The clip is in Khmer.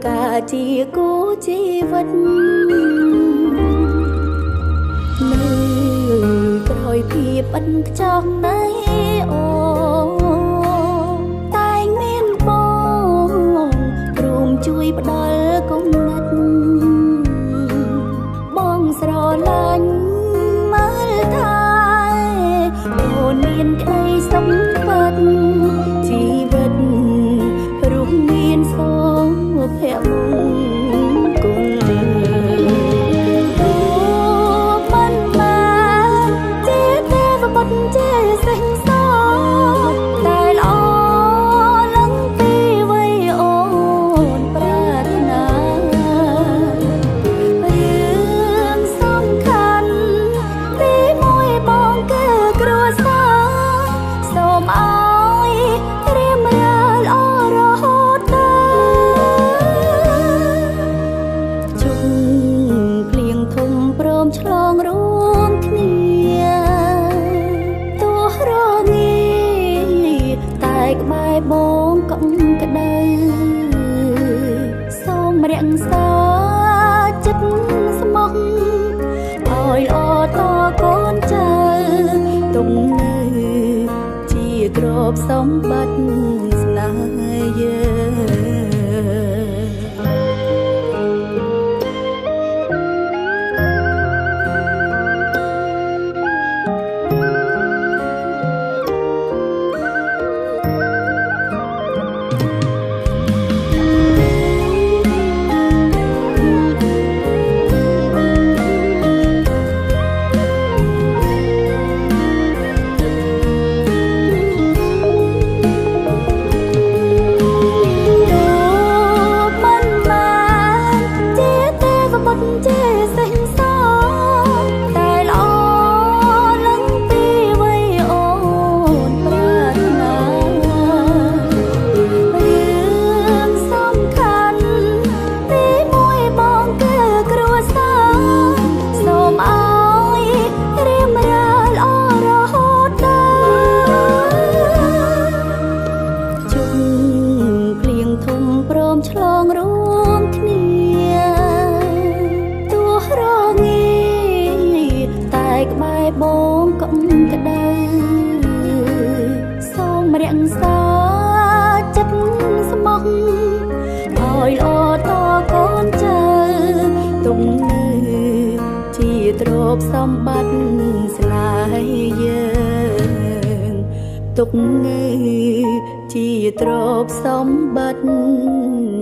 ការជាគូជីវិតនៅក្រោយភាពឥតខ្ចោះនៃអូតែងមានបងព្រមជួយផ្ដល់គំនិតបងស្រឡាញ់មើលថាអូនមានក្តីសុខពិតជីវិតរស់មានសុភមង្គលមិនបានជាទេវបុត្រជាសេះសតែល្អឡើងពីវ័យអូនប្រាថ្នារឿងសំខាន់ទីមួយបងគឺគ្រួសារសូមឲ្យរៀបរាល់ល្អរហូតជុំភ្លៀងធំព្រមឆ្លងរួមគ្នាទោះរងាតែក្បែរបងកុំក្ដៅសូមរក្សាចិត្តស្មោះឲ្យល្អតកូនចៅទុំនៅជាទ្រព្យសម្បត្តិស្នេហ៍យើងជាសេះសតែល្អឡើងពីវ័យអូនប្រាថ្នារឿងសំខាន់ទីមួយបងគឺគ្រួសារសូមឲ្យរៀបរាល់ល្អរហូតជុំភ្លៀងធំព្រមឆ្លងរួមគ្នាក្បែរបងកុំក្ដៅសូមរក្សាចិត្តស្មោះឲ្យល្អតកូនចៅទុំនៅជាទ្រព្យសម្បត្តិស្នេហ៍យើងទុកនៅជាទ្រព្យសម្បត្តិ